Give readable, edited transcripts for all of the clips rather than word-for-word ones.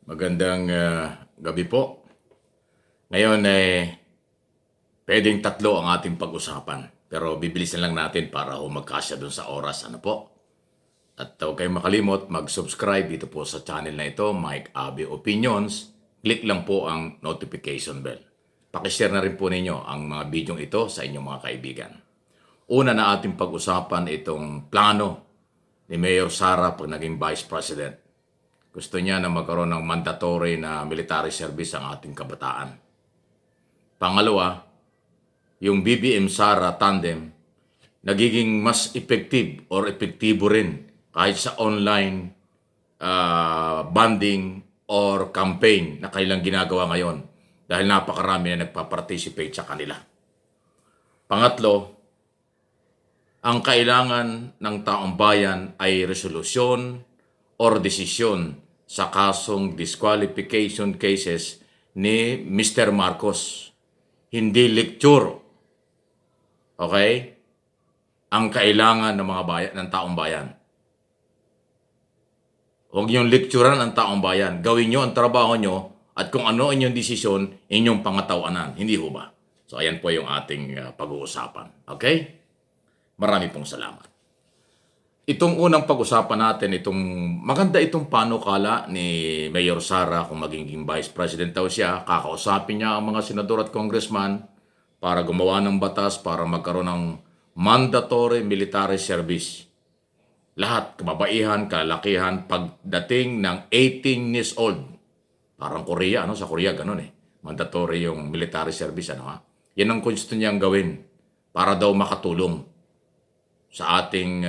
Magandang gabi po. Ngayon pwedeng tatlo ang ating pag-usapan. Pero bibilisan lang natin para magkasya dun sa oras. Ano po? At huwag kayong makalimot, mag-subscribe dito po sa channel na ito, Mike Abe Opinions. Click lang po ang notification bell. Pakishare na rin po ninyo ang mga video ito sa inyong mga kaibigan. Una na ating pag-usapan itong plano ni Mayor Sara pag naging Vice President. Gusto niya na magkaroon ng mandatory na military service ang ating kabataan. Pangalawa, yung BBM Sara tandem nagiging mas effective or epektibo rin kahit sa online banding or campaign na kailang ginagawa ngayon dahil napakarami na nagpa-participate sa kanila. Pangatlo, ang kailangan ng taong bayan ay resolusyon or desisyon sa kasong disqualification cases ni Mr. Marcos. Hindi lecture. Okay? Ang kailangan ng mga bayan, ng taong bayan. Huwag niyong lecturean ang taong bayan. Gawin niyo ang trabaho niyo at kung ano inyong desisyon, inyong pangatawanan. Hindi ho ba? So ayan po yung ating pag-uusapan. Okay? Marami pong salamat. Itong unang pag-usapan natin, maganda itong panukala ni Mayor Sara kung magiging Vice President daw siya. Kakausapin niya ang mga senador at congressman para gumawa ng batas para magkaroon ng mandatory military service. Lahat, kababaihan, kalalakihan, pagdating ng 18 years old. Parang Korea, sa Korea ganun Mandatory yung military service, Yan ang gusto niyang gawin para daw makatulong sa ating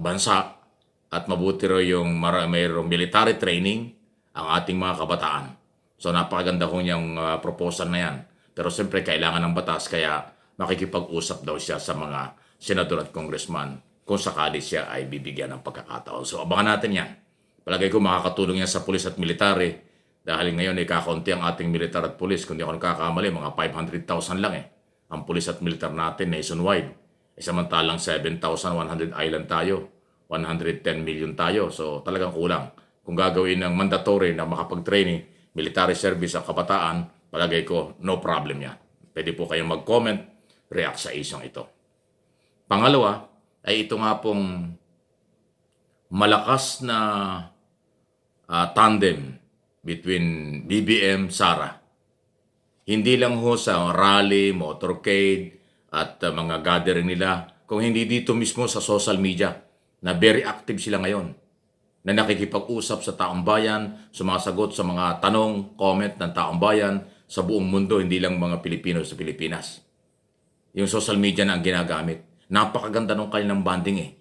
bansa at mabuti rin yung mayroong military training ang ating mga kabataan. So napakaganda ko niyang proposal na yan. Pero siyempre kailangan ng batas kaya makikipag-usap daw siya sa mga senador at congressman kung sakali siya ay bibigyan ng pagkakataon. So abangan natin yan. Palagay ko makakatulong yan sa pulis at military dahil ngayon kakaunti ang ating militar at pulis. Kung di ako nagkakamali, mga 500,000 lang ang pulis at militar natin nationwide. Samantalang 7,100 island tayo, 110 million tayo. So talagang kulang. Kung gagawin ng mandatory na makapag-training, military service ang kabataan, palagay ko, no problem yan. Pwede po kayong mag-comment, react sa isyong ito. Pangalawa, ay ito nga pong malakas na tandem between BBM, Sara. Hindi lang ho sa rally, motorcade, at mga gathering nila, kung hindi dito mismo sa social media, na very active sila ngayon, na nakikipag-usap sa taong bayan, sumasagot sa mga tanong, comment ng taong bayan sa buong mundo, hindi lang mga Pilipino sa Pilipinas. Yung social media na ang ginagamit. Napakaganda ng kanilang banding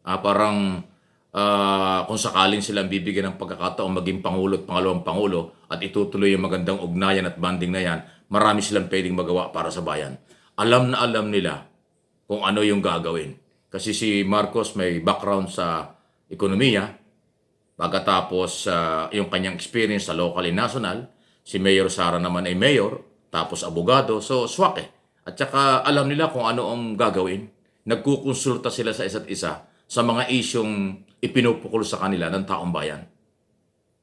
Parang kung sakaling silang bibigyan ng pagkakataon maging Pangulo at Pangalawang Pangulo at itutuloy yung magandang ugnayan at banding na yan, marami silang pwedeng magawa para sa bayan. Alam na alam nila kung ano yung gagawin. Kasi si Marcos may background sa ekonomiya, pagkatapos yung kanyang experience sa local and national, si Mayor Sara naman ay mayor, tapos abogado, so swak At saka alam nila kung ano ang gagawin. Nagkukonsulta sila sa isa't isa sa mga isyong ipinupukol sa kanila ng taong bayan.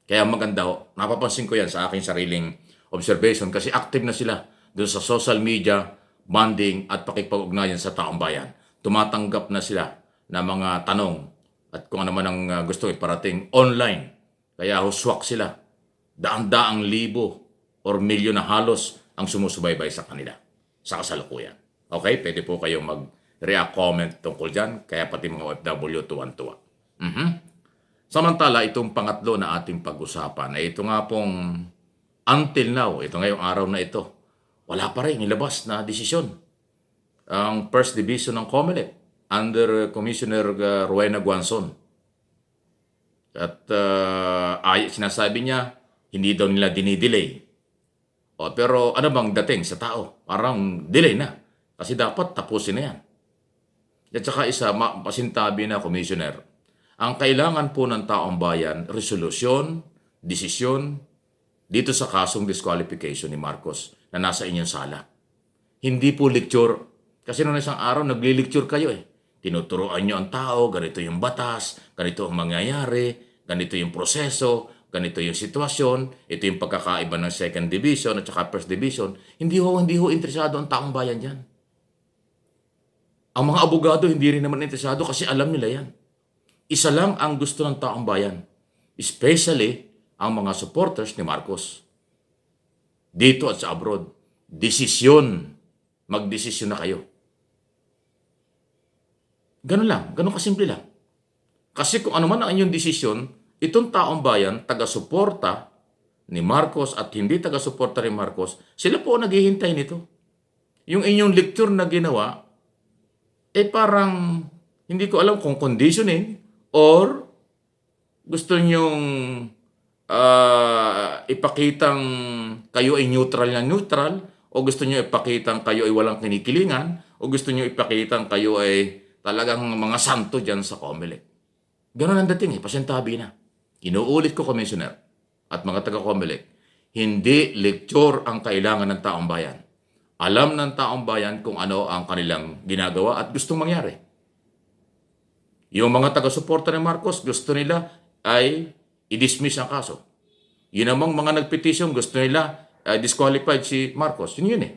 Kaya maganda napapansin ko yan sa aking sariling observation kasi active na sila doon sa social media, bonding at pakipag-ugnayan sa taong bayan. Tumatanggap na sila ng mga tanong at kung ano man ang gusto iparating online. Kaya huswak sila. Daang-daang libo or milyon na halos ang sumusubaybay sa kanila sa kasalukuyan. Okay? Pwede po kayong mag-react comment tungkol dyan. Kaya pati mga OFW tuwan-tuwa. Samantala, itong pangatlo na ating pag-usapan ay ito nga pong until now, ito ngayong araw na ito, wala pa rin nilabas na desisyon. Ang First Division ng COMELEC under Commissioner Rowena Guanzon. At sinasabi niya, hindi daw nila dinidelay. Pero ano bang dating sa tao? Parang delay na. Kasi dapat tapusin na yan. At saka isa, pasintabi na Commissioner, ang kailangan po ng taong bayan, resolusyon, desisyon, dito sa kasong disqualification ni Marcos na nasa inyong sala. Hindi po lecture. Kasi noong isang araw, nagli-lecture kayo Tinuturuan nyo ang tao, ganito yung batas, ganito ang mangyayari, ganito yung proseso, ganito yung sitwasyon, ito yung pagkakaiba ng second division at saka first division. Hindi ho interesado ang taong bayan dyan. Ang mga abogado hindi rin naman interesado kasi alam nila yan. Isa lang ang gusto ng taong bayan, especially ang mga supporters ni Marcos. Dito at sa abroad, desisyon. Magdesisyon na kayo. Ganun lang, ganun kasimple lang. Kasi kung ano man ang inyong desisyon, itong taong bayan, taga-suporta ni Marcos at hindi taga-suporta ni Marcos, sila po naghihintay nito. Yung inyong lecture na ginawa, parang hindi ko alam kung conditioning or gusto nyong ipakitang kayo ay neutral na neutral, o gusto nyo ipakitang kayo ay walang kinikilingan, o gusto nyo ipakitang kayo ay talagang mga santo dyan sa COMELEC. Ganun ang dating pasintabi na. Inuulit ko, Commissioner at mga taga-COMELEC, hindi lecture ang kailangan ng taong bayan. Alam ng taong bayan kung ano ang kanilang ginagawa at gustong mangyari. Yung mga taga-suporta ni Marcos, gusto nila ay i-dismiss ang kaso. Yun namang mga nagpetisyon, gusto nila disqualified si Marcos. Yun eh.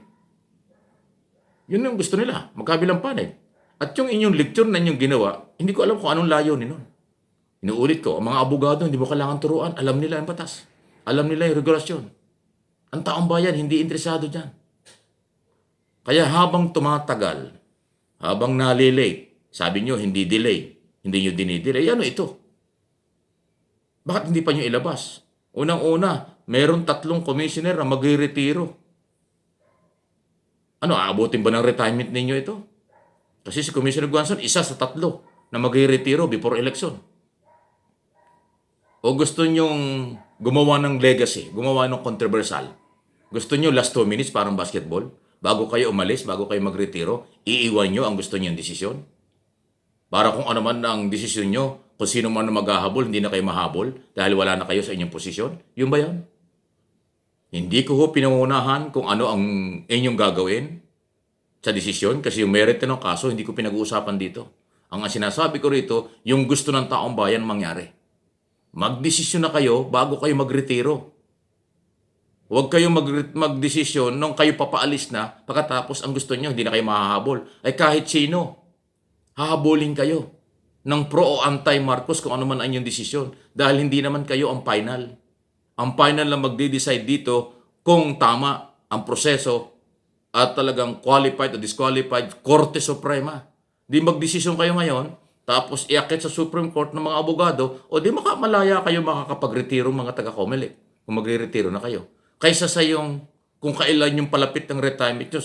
Yun yung gusto nila, magkabilang panig. At yung inyong lecture na inyong ginawa, hindi ko alam kung anong layo ni nun. Inuulit ko, ang mga abogado, hindi mo kailangan turuan. Alam nila ang batas. Alam nila yung regulasyon. Ang taong bayan, hindi interesado dyan. Kaya habang tumatagal, habang nalilate, sabi nyo, hindi delay. Hindi nyo dinidelay. Ano ito? Bakit hindi pa nyo ilabas? Unang-una, meron 3 commissioner na magre-retiro. Ano, aabutin ba ng retirement ninyo ito? Kasi si Commissioner Guanzon, isa sa 3 na magre-retiro before election. O gusto nyong gumawa ng legacy, gumawa ng controversial. Gusto nyo last 2 minutes parang basketball? Bago kayo umalis, bago kayo mag-retiro, iiwan nyo ang gusto nyo yung desisyon? Para kung ano man ang desisyon nyo, kung sino man na maghahabol, hindi na kayo mahabol dahil wala na kayo sa inyong posisyon? Yun ba yan? Hindi ko pinangunahan kung ano ang inyong gagawin sa desisyon kasi yung merit ng kaso, hindi ko pinag-uusapan dito. Ang sinasabi ko rito, yung gusto ng taong bayan mangyari. Magdesisyon na kayo bago kayo magretiro. Huwag kayong magdesisyon nung kayo papaalis na, pagkatapos ang gusto nyo, hindi na kayo mahahabol. Ay kahit sino, hahabulin kayo ng pro o anti-Marcos kung ano man ang inyong desisyon. Dahil hindi naman kayo ang final. Ang final na magde-decide dito kung tama ang proseso at talagang qualified o disqualified, Korte Suprema. Di magdesisyon kayo ngayon, tapos iakit sa Supreme Court ng mga abogado, o di malaya kayo makakapag-retiro mga taga-COMELEC kung magre-retiro na kayo. Kaysa sa yung kung kailan yung palapit ng retirement nyo,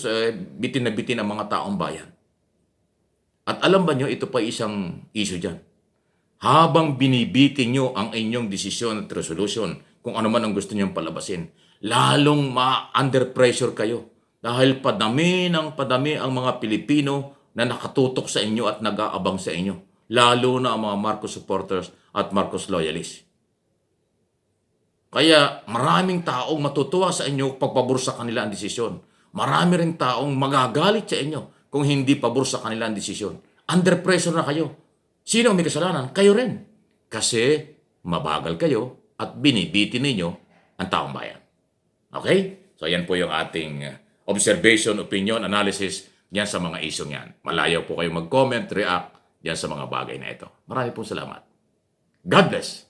bitin na bitin ang mga taong bayan. At alam ba nyo, ito pa isang issue dyan. Habang binibitin nyo ang inyong desisyon at resolution, kung ano man ang gusto nyong palabasin, lalong ma-under pressure kayo. Dahil padami ng padami ang mga Pilipino na nakatutok sa inyo at nag-aabang sa inyo. Lalo na ang mga Marcos supporters at Marcos loyalists. Kaya maraming taong matutuwa sa inyo pagpabor sa kanila ang desisyon. Marami rin taong magagalit sa inyo kung hindi pabor sa kanila ang desisyon. Under pressure na kayo. Sino ang may kasalanan? Kayo rin. Kasi mabagal kayo at binibitin ninyo ang taong bayan. Okay? So yan po yung ating observation, opinion, analysis yan sa mga isyong yan. Malayo po kayo mag-comment, react yan sa mga bagay na ito. Marami pong salamat. God bless.